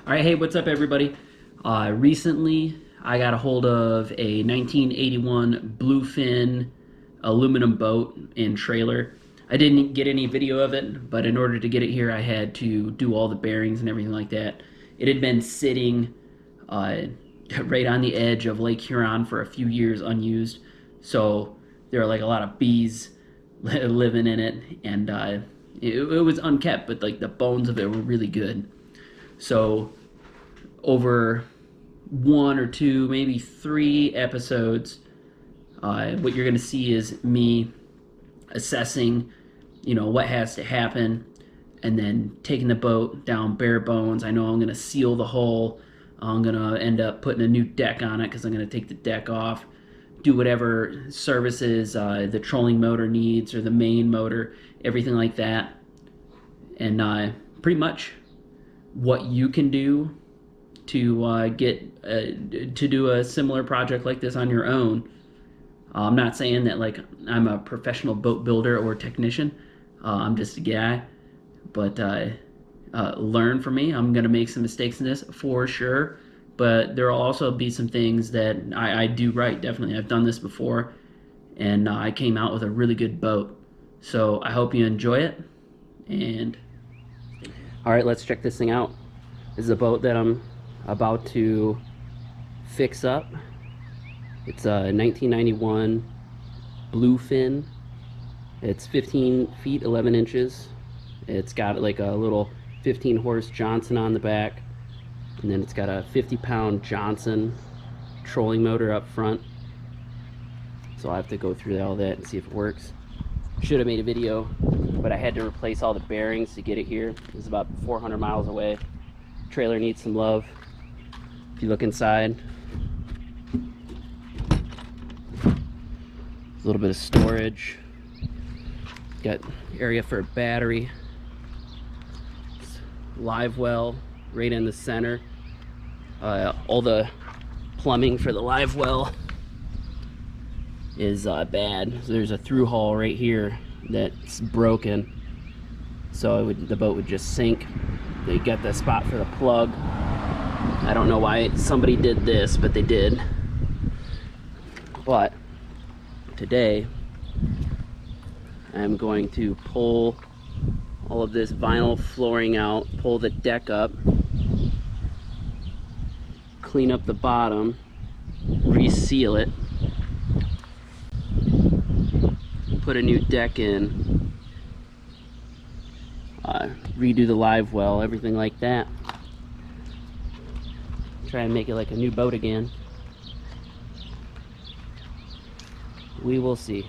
All right, hey, what's up, everybody? Recently, I got a hold of a 1981 Bluefin aluminum boat and trailer. I didn't get any video of it, but in order to get it here, I had to do all the bearings and everything like that. It had been sitting uh, right on the edge of Lake Huron for a few years unused, so there are like a lot of bees living in it, and it was unkept, but like the bones of it were really good. So over one or two, maybe three episodes, what you're going to see is me assessing, what has to happen, and then taking the boat down bare bones. I know I'm going to seal the hull. I'm going to end up putting a new deck on it because I'm going to take the deck off, do whatever services the trolling motor needs or the main motor, everything like that. And pretty much what you can do to get to do a similar project like this on your own. I'm not saying that like I'm a professional boat builder or technician. I'm just a guy, but learn from me. I'm gonna make some mistakes in this for sure, but there will also be some things that I do right. Definitely, I've done this before, and I came out with a really good boat. So I hope you enjoy it. And all right, let's check this thing out. This is a boat that I'm about to fix up. It's a 1991 Bluefin. It's 15 feet 11 inches. It's got like a little 15 horse Johnson on the back, and then it's got a 50-pound Johnson trolling motor up front. So I have to go through all that and see if it works. Should have made a video, but I had to replace all the bearings to get it here. It's about 400 miles away. Trailer needs some love. If you look inside, a little bit of storage. Got area for a battery. Live well right in the center. All the plumbing for the live well is bad. So there's a through hull right here that's broken. So the boat would just sink. They got the spot for the plug. I don't know why somebody did this, but they did. But today I'm going to pull all of this vinyl flooring out, pull the deck up, clean up the bottom, reseal it, put a new deck in, redo the live well, everything like that. Try and make it like a new boat again. We will see.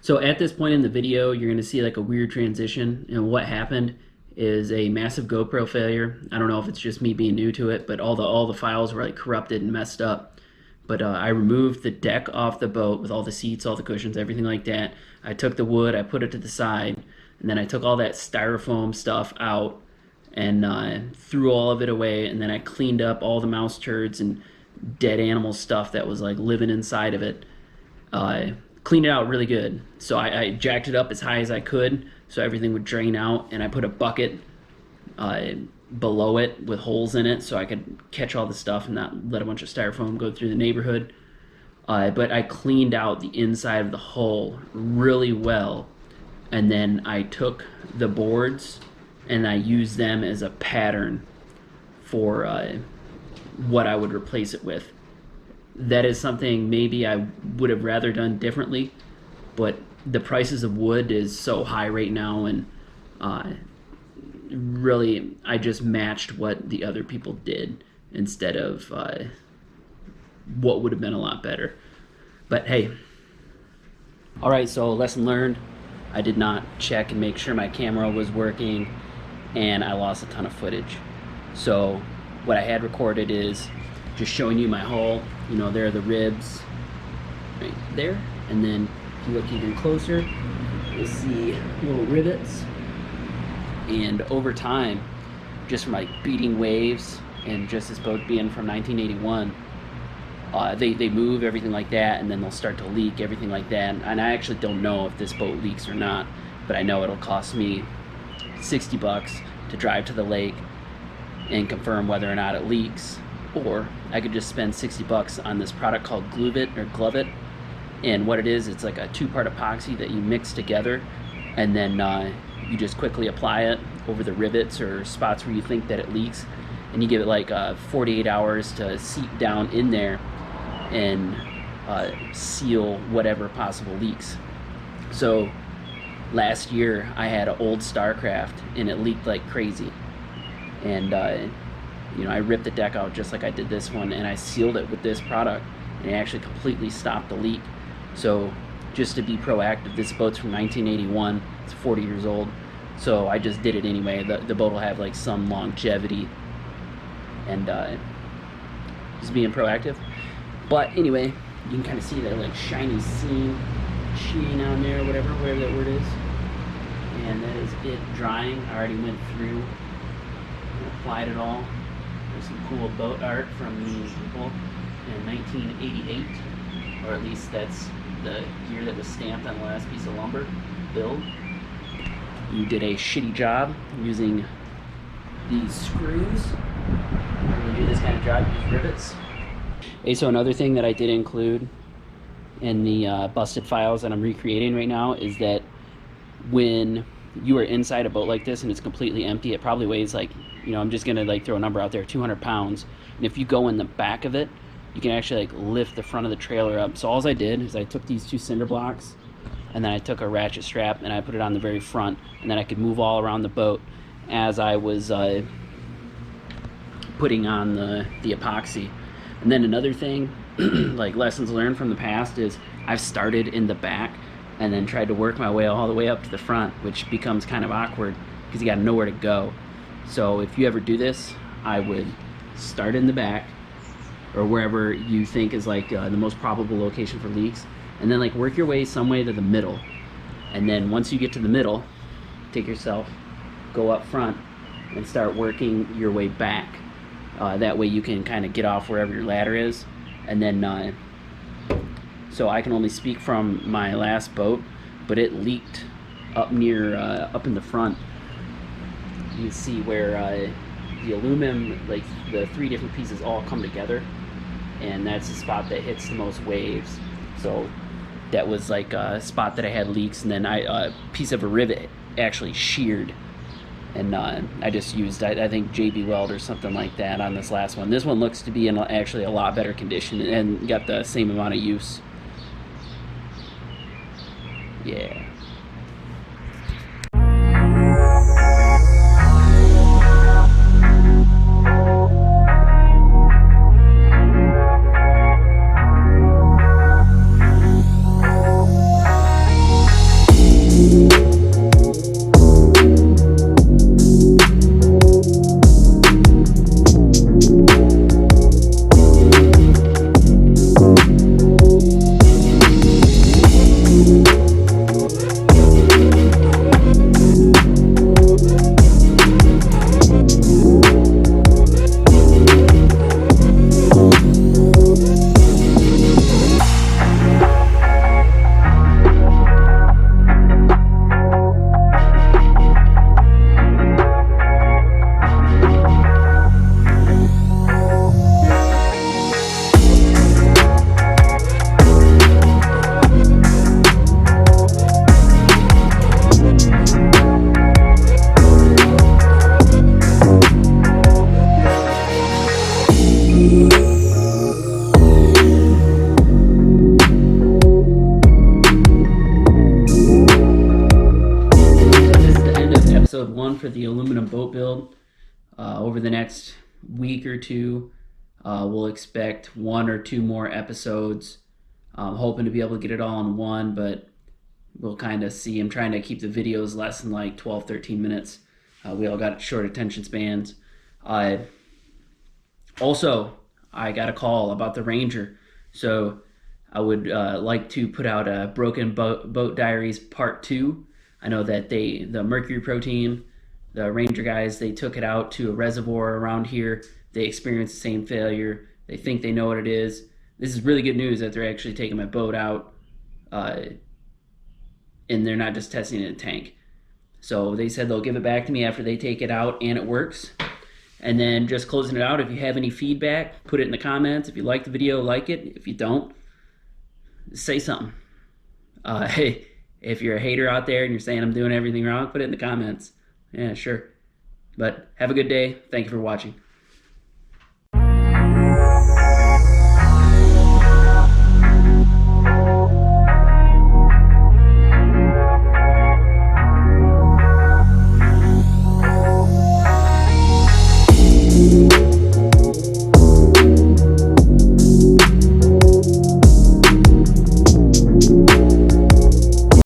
So at this point in the video, you're going to see like a weird transition, and what happened is a massive GoPro failure. I don't know if it's just me being new to it, but all the files were like corrupted and messed up. But I removed the deck off the boat with all the seats, all the cushions, everything like that. I took the wood, I put it to the side, and then I took all that styrofoam stuff out and threw all of it away, and then I cleaned up all the mouse turds and dead animal stuff that was like living inside of it. Cleaned it out really good. So I jacked it up as high as I could so everything would drain out, and I put a bucket below it with holes in it so I could catch all the stuff and not let a bunch of styrofoam go through the neighborhood. But I cleaned out the inside of the hull really well, and then I took the boards and I used them as a pattern for what I would replace it with. That is something maybe I would have rather done differently, but the prices of wood is so high right now, and really I just matched what the other people did instead of what would have been a lot better. But hey, all right, so lesson learned. I did not check and make sure my camera was working, and I lost a ton of footage. So what I had recorded is just showing you my hull. You know, there are the ribs right there, and then if you look even closer, you'll see little rivets. And over time, just from like beating waves and just this boat being from 1981, they move, everything like that, and then they'll start to leak, everything like that. And I actually don't know if this boat leaks or not, but I know it'll cost me $60 to drive to the lake and confirm whether or not it leaks, or I could just spend $60 on this product called Gluvit or Glovit. And what it is, it's like a two-part epoxy that you mix together, and then you just quickly apply it over the rivets or spots where you think that it leaks, and you give it like 48 hours to seep down in there and seal whatever possible leaks. So last year I had an old Starcraft and it leaked like crazy, and you know, I ripped the deck out just like I did this one, and I sealed it with this product, and it actually completely stopped the leak. So just to be proactive, this boat's from 1981, it's 40 years old, so I just did it anyway. The boat will have like some longevity, and just being proactive. But anyway, you can kind of see that like shiny seam sheen on there, whatever that word is, and that is it drying. I already went through and applied it all. There's some cool boat art from these people in 1988, or at least that's the year that was stamped on the last piece of lumber build. You did a shitty job using these screws. When you do this kind of job, use rivets. Hey, so another thing that I did include in the busted files that I'm recreating right now is that when you are inside a boat like this and it's completely empty, it probably weighs like, you know, I'm just gonna like throw a number out there, 200 pounds. And if you go in the back of it, you can actually like lift the front of the trailer up. So all I did is I took these two cinder blocks, and then I took a ratchet strap and I put it on the very front, and then I could move all around the boat as I was putting on the epoxy. And then another thing, like lessons learned from the past, is I've started in the back and then tried to work my way all the way up to the front, which becomes kind of awkward because you got nowhere to go. So if you ever do this, I would start in the back or wherever you think is like the most probable location for leaks, and then like work your way some way to the middle. And then once you get to the middle, take yourself, go up front and start working your way back. That way you can kind of get off wherever your ladder is. And then so I can only speak from my last boat, but it leaked up near up in the front. You can see where the aluminum, like the three different pieces all come together, and that's the spot that hits the most waves. So that was like a spot that I had leaks, and then a piece of a rivet actually sheared, and I just used I think JB Weld or something like that on this last one. This one looks to be in actually a lot better condition and got the same amount of use. Yeah. going for the aluminum boat build. Over the next week or two, we'll expect 1 or 2 more episodes. I'm hoping to be able to get it all in one, but we'll kind of see. I'm trying to keep the videos less than like 12, 13 minutes. We all got short attention spans. Also, I got a call about the Ranger. So I would like to put out a Broken Boat Diaries Part 2. I know that the Mercury Pro team, the Ranger guys, they took it out to a reservoir around here. They experienced the same failure. They think they know what it is. This is really good news that they're actually taking my boat out, and they're not just testing it in a tank. So they said they'll give it back to me after they take it out and it works. And then just closing it out, if you have any feedback, put it in the comments. If you like the video, like it. If you don't, say something. Hey, if you're a hater out there and you're saying I'm doing everything wrong, put it in the comments. Yeah, sure. But have a good day. Thank you for watching.